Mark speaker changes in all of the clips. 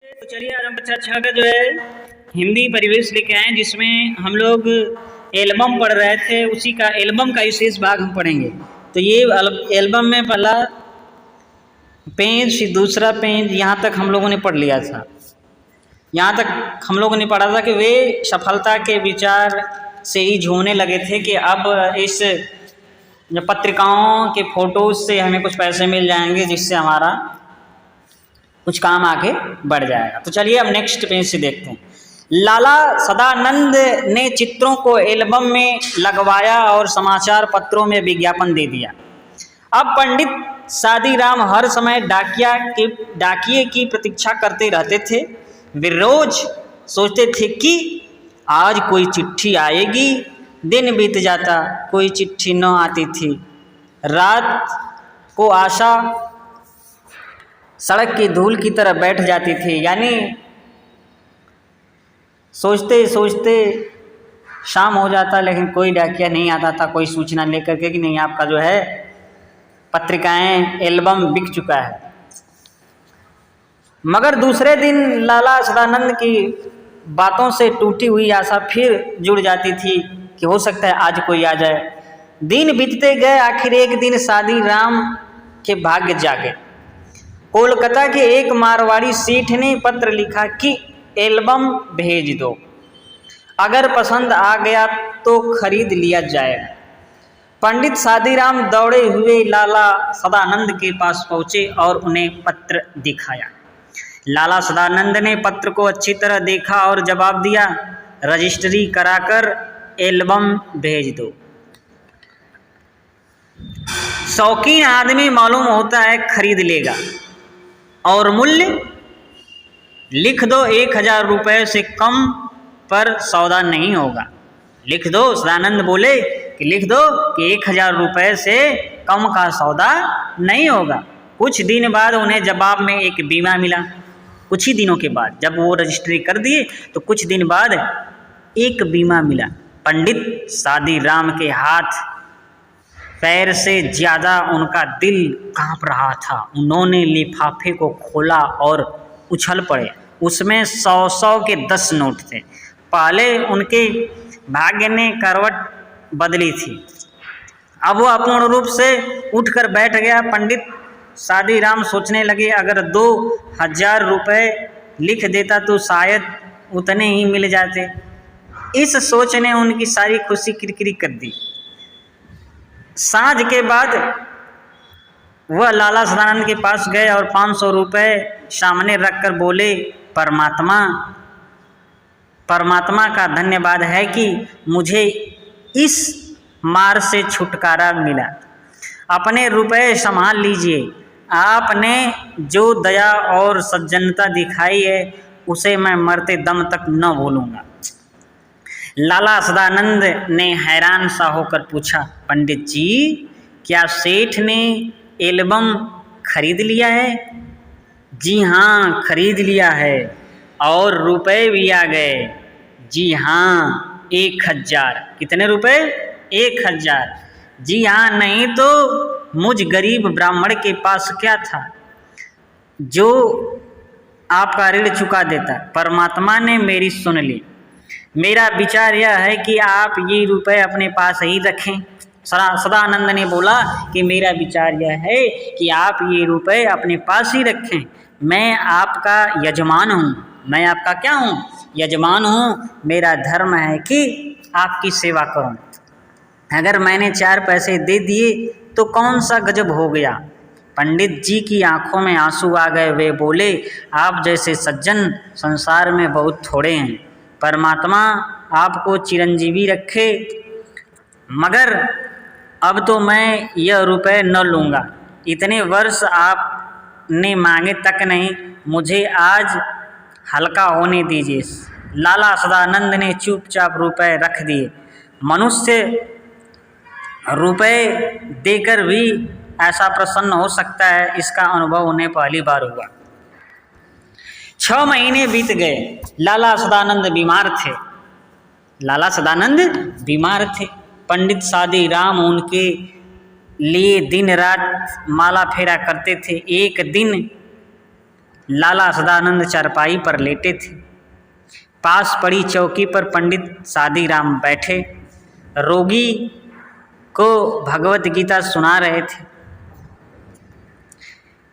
Speaker 1: तो चलिए आज हम कक्षा 6 का जो है हिंदी परिवेश लेके आए जिसमें हम लोग एल्बम पढ़ रहे थे, उसी का एल्बम का विशेष भाग हम पढ़ेंगे। तो ये एल्बम में पहला पेज, दूसरा पेज, यहाँ तक हम लोगों ने पढ़ लिया था। यहाँ तक हम लोगों ने पढ़ा था कि वे सफलता के विचार से ही झूमने लगे थे कि अब इस पत्रिकाओं के फोटोज से हमें कुछ पैसे मिल जाएंगे जिससे हमारा कुछ काम आगे बढ़ जाएगा। तो चलिए अब नेक्स्ट पेज से देखते हैं। लाला सदानंद ने चित्रों को एल्बम में लगवाया और समाचार पत्रों में विज्ञापन दे दिया। अब पंडित सादीराम हर समय डाकिए की प्रतीक्षा करते रहते थे। वे रोज सोचते थे कि आज कोई चिट्ठी आएगी। दिन बीत जाता, कोई चिट्ठी न आती थी। रात को आशा सड़क की धूल की तरह बैठ जाती थी। यानी सोचते सोचते शाम हो जाता, लेकिन कोई डाकिया नहीं आता था कोई सूचना लेकर के कि नहीं आपका जो है पत्रिकाएं एल्बम बिक चुका है। मगर दूसरे दिन लाला सदानंद की बातों से टूटी हुई आशा फिर जुड़ जाती थी कि हो सकता है आज कोई आ जाए। दिन बीतते गए, आखिर एक दिन सादीराम के भाग्य जागे। कोलकाता के एक मारवाड़ी सेठ ने पत्र लिखा कि एल्बम भेज दो, अगर पसंद आ गया तो खरीद लिया जाएगा। पंडित सादीराम दौड़े हुए लाला सदानंद के पास पहुंचे और उन्हें पत्र दिखाया। लाला सदानंद ने पत्र को अच्छी तरह देखा और जवाब दिया, रजिस्ट्री कराकर एल्बम भेज दो। शौकीन आदमी मालूम होता है खरीद लेगा, और मूल्य लिख दो 1000 रुपये से कम पर सौदा नहीं होगा। लिख दो, सदानंद बोले कि लिख दो कि 1000 रुपये से कम का सौदा नहीं होगा। कुछ दिन बाद उन्हें जवाब में एक बीमा मिला। कुछ ही दिनों के बाद जब वो रजिस्ट्री कर दिए तो कुछ दिन बाद एक बीमा मिला। पंडित सादीराम के हाथ पैर से ज़्यादा उनका दिल कांप रहा था। उन्होंने लिफाफे को खोला और उछल पड़े। उसमें 100 के 10 नोट थे। पहले उनके भाग्य ने करवट बदली थी, अब वो अपूर्ण रूप से उठकर बैठ गया। पंडित सादीराम सोचने लगे, अगर 2000 रुपये लिख देता तो शायद उतने ही मिल जाते। इस सोच ने उनकी सारी खुशी किरकिरी कर दी। सांझ के बाद वह लाला सदानंद के पास गए और 500 रुपये सामने रखकर बोले, परमात्मा का धन्यवाद है कि मुझे इस मार से छुटकारा मिला। अपने रुपए संभाल लीजिए। आपने जो दया और सज्जनता दिखाई है उसे मैं मरते दम तक न भूलूंगा। लाला सदानंद ने हैरान सा होकर पूछा, पंडित जी, क्या सेठ ने एल्बम खरीद लिया है? जी हाँ, खरीद लिया है, और रुपए भी आ गए। जी हाँ, 1000। कितने रुपए? 1000। जी हाँ, नहीं तो मुझ गरीब ब्राह्मण के पास क्या था जो आपका ऋण चुका देता। परमात्मा ने मेरी सुन ली। मेरा विचार यह है कि आप ये रुपए अपने पास ही रखें। सदानंद ने बोला कि मेरा विचार यह है कि आप ये रुपए अपने पास ही रखें। मैं आपका यजमान हूँ। मैं आपका क्या हूँ? यजमान हूँ। मेरा धर्म है कि आपकी सेवा करूँ। अगर मैंने 4 पैसे दे दिए तो कौन सा गजब हो गया। पंडित जी की आंखों में आंसू आ गए। वे बोले, आप जैसे सज्जन संसार में बहुत थोड़े हैं। परमात्मा आपको चिरंजीवी रखे। मगर अब तो मैं यह रुपए न लूँगा। इतने वर्ष आपने मांगे तक नहीं। मुझे आज हल्का होने दीजिए। लाला सदानंद ने चुपचाप रुपए रख दिए। मनुष्य रुपए देकर भी ऐसा प्रसन्न हो सकता है, इसका अनुभव उन्हें पहली बार हुआ। 6 महीने बीत गए। लाला सदानंद बीमार थे। पंडित सादीराम उनके लिए दिन रात माला फेरा करते थे। एक दिन लाला सदानंद चारपाई पर लेटे थे। पास पड़ी चौकी पर पंडित सादीराम बैठे रोगी को भगवत गीता सुना रहे थे।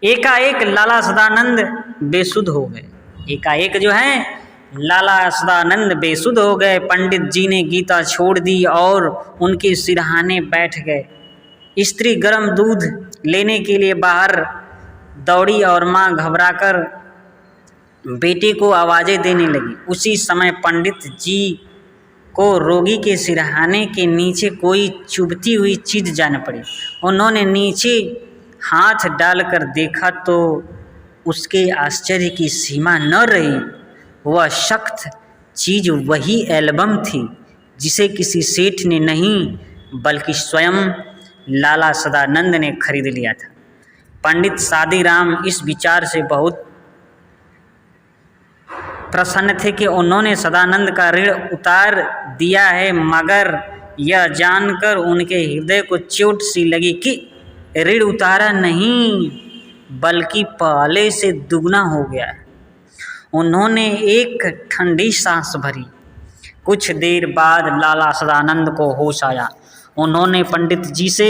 Speaker 1: एकाएक लाला सदानंद बेसुध हो गए। एकाएक जो है लाला सदानंद बेसुध हो गए। पंडित जी ने गीता छोड़ दी और उनके सिरहाने बैठ गए। स्त्री गर्म दूध लेने के लिए बाहर दौड़ी और माँ घबराकर बेटे को आवाज़ें देने लगी। उसी समय पंडित जी को रोगी के सिरहाने के नीचे कोई चुभती हुई चीज़ जान पड़ी। उन्होंने नीचे हाथ डालकर देखा तो उसके आश्चर्य की सीमा न रही। वह सख्त चीज़ वही एल्बम थी जिसे किसी सेठ ने नहीं बल्कि स्वयं लाला सदानंद ने खरीद लिया था। पंडित सादीराम इस विचार से बहुत प्रसन्न थे कि उन्होंने सदानंद का ऋण उतार दिया है, मगर यह जानकर उनके हृदय को चोट सी लगी कि ऋण उतारा नहीं बल्कि पहले से दुगना हो गया है। उन्होंने एक ठंडी सांस भरी। कुछ देर बाद लाला सदानंद को होश आया। उन्होंने पंडित जी से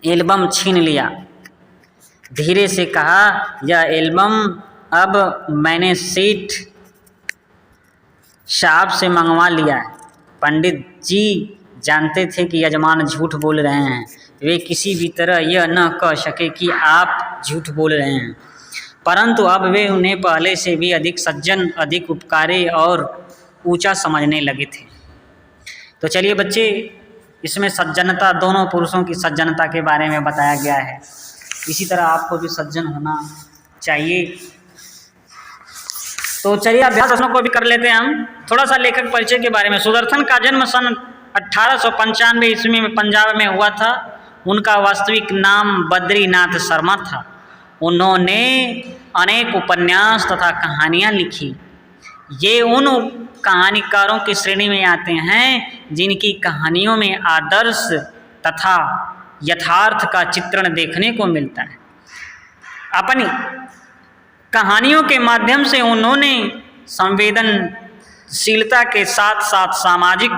Speaker 1: एल्बम छीन लिया। धीरे से कहा, यह एल्बम अब मैंने सेठ साहब से मंगवा लिया है। पंडित जी जानते थे कि यजमान झूठ बोल रहे हैं। वे किसी भी तरह यह न कह सके कि आप झूठ बोल रहे हैं, परंतु अब वे उन्हें पहले से भी अधिक सज्जन, अधिक उपकारी और ऊंचा समझने लगे थे। तो चलिए बच्चे, इसमें सज्जनता, दोनों पुरुषों की सज्जनता के बारे में बताया गया है। इसी तरह आपको भी सज्जन होना चाहिए। तो चलिए अभ्यास प्रश्नों को भी कर लेते हैं हम। थोड़ा सा लेखक परिचय के बारे में। सुदर्शन का जन्म सन 1895 ईस्वी में पंजाब में हुआ था। उनका वास्तविक नाम बद्रीनाथ शर्मा था। उन्होंने अनेक उपन्यास तथा कहानियाँ लिखी। ये उन कहानीकारों की श्रेणी में आते हैं जिनकी कहानियों में आदर्श तथा यथार्थ का चित्रण देखने को मिलता है। अपनी कहानियों के माध्यम से उन्होंने संवेदनशीलता के साथ साथ सामाजिक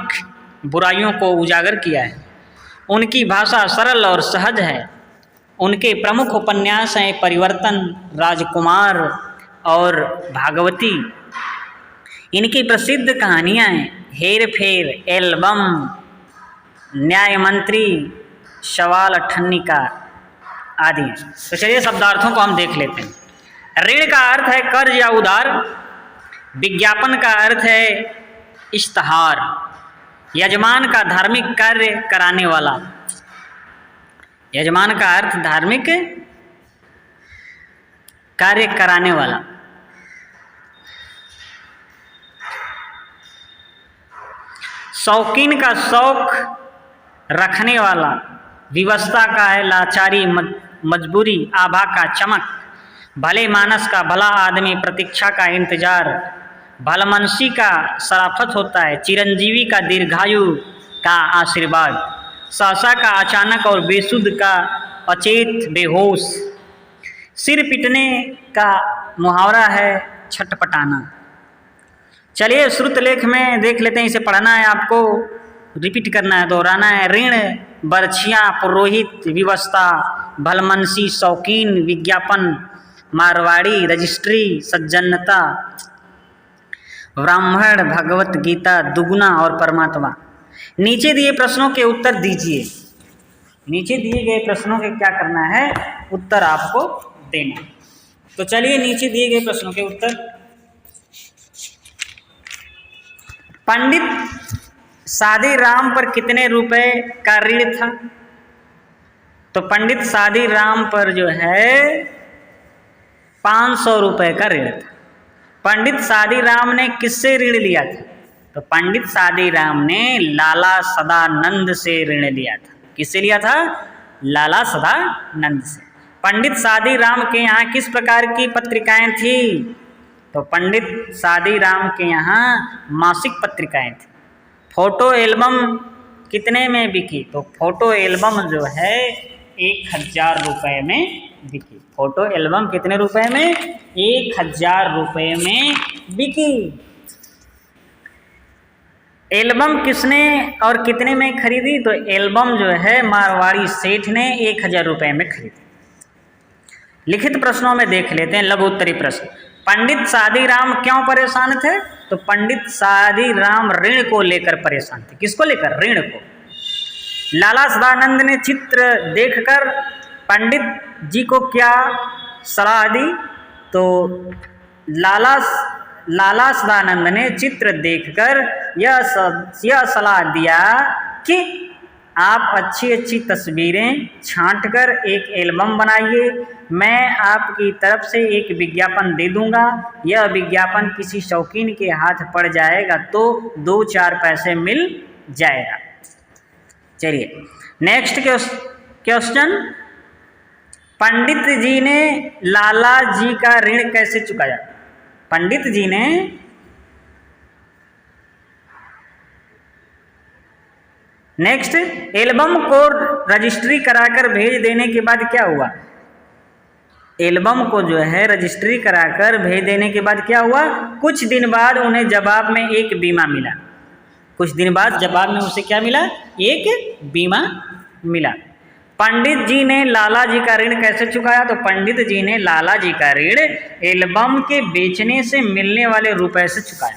Speaker 1: बुराइयों को उजागर किया है। उनकी भाषा सरल और सहज है। उनके प्रमुख उपन्यास हैं परिवर्तन, राजकुमार और भागवती। इनकी प्रसिद्ध कहानियाँ हैं हेर फेर, एल्बम, न्याय मंत्री, सवाल अठन्निका आदि। तो चलिए शब्दार्थों को हम देख लेते हैं। ऋण का अर्थ है कर्ज या उधार। विज्ञापन का अर्थ है इश्तहार। यजमान का धार्मिक कार्य कराने वाला। यजमान का अर्थ धार्मिक कार्य कराने वाला। शौकीन का शौक रखने वाला। विवशता का है लाचारी, मजबूरी। आभा का चमक। भले मानस का भला आदमी, प्रतीक्षा का इंतजार। भलमनसी का शराफत होता है। चिरंजीवी का दीर्घायु का आशीर्वाद। सहसा का अचानक और बेसुध का अचेत, बेहोश। सिर पीटने का मुहावरा है छटपटाना। चलिए श्रुत लेख में देख लेते हैं। इसे पढ़ना है आपको, रिपीट करना है, दोहराना है। ऋण, बर्छियाँ, पुरोहित, विवशता, भलमनसी, शौकीन, विज्ञापन, मारवाड़ी, रजिस्ट्री, सज्जनता, ब्राह्मण, भगवत गीता, दुगुना और परमात्मा। नीचे दिए प्रश्नों के उत्तर दीजिए। नीचे दिए गए प्रश्नों के क्या करना है, उत्तर आपको देना। तो चलिए नीचे दिए गए प्रश्नों के उत्तर। पंडित सादीराम पर कितने रुपए का ऋण था? तो पंडित सादीराम पर जो है 500 रुपए का ऋण था। पंडित सादीराम ने किससे ऋण लिया था? तो पंडित सादीराम ने लाला सदानंद से ऋण लिया था। किससे लिया था? लाला सदानंद से। पंडित सादीराम के यहाँ किस प्रकार की पत्रिकाएं थी? तो पंडित सादीराम के यहाँ मासिक पत्रिकाएं थी। फोटो एल्बम कितने में बिकी? तो फोटो एल्बम जो है 1000 रुपये में बिकी। फोटो एल्बम कितने रुपए में? 1000 रुपये में बिकी। एल्बम किसने और कितने में खरीदी? तो एल्बम जो है मारवाड़ी सेठ ने 1000 रुपये में खरीदी। लिखित प्रश्नों में देख लेते हैं लघु उत्तरी प्रश्न। पंडित शादीराम क्यों परेशान थे? तो पंडित शादीराम ऋण को लेकर परेशान थे। किसको लेकर? ऋण को। लाला सदानंद ने चित्र देखकर पंडित जी को क्या सलाह दी? तो लाला सदानंद ने चित्र देखकर यह सलाह दिया कि आप अच्छी अच्छी तस्वीरें छांटकर एक एल्बम बनाइए। मैं आपकी तरफ से एक विज्ञापन दे दूंगा। यह विज्ञापन किसी शौकीन के हाथ पड़ जाएगा तो 2-4 पैसे मिल जाएगा। चलिए नेक्स्ट क्वेश्चन। पंडित जी ने लाला जी का ऋण कैसे चुकाया? पंडित जी ने नेक्स्ट एल्बम को रजिस्ट्री कराकर भेज देने के बाद क्या हुआ? एल्बम को जो है रजिस्ट्री कराकर भेज देने के बाद क्या हुआ? कुछ दिन बाद उन्हें जवाब में एक बीमा मिला। कुछ दिन बाद जवाब में उसे क्या मिला? एक बीमा मिला। पंडित जी ने लाला जी का ऋण कैसे चुकाया? तो पंडित जी ने लाला जी का ऋण एल्बम के बेचने से मिलने वाले रुपए से चुकाया।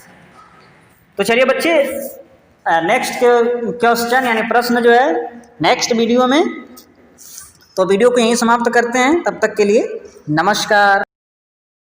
Speaker 1: तो चलिए बच्चे नेक्स्ट क्वेश्चन यानी प्रश्न जो है नेक्स्ट वीडियो में। तो वीडियो को यहीं समाप्त करते हैं। तब तक के लिए नमस्कार।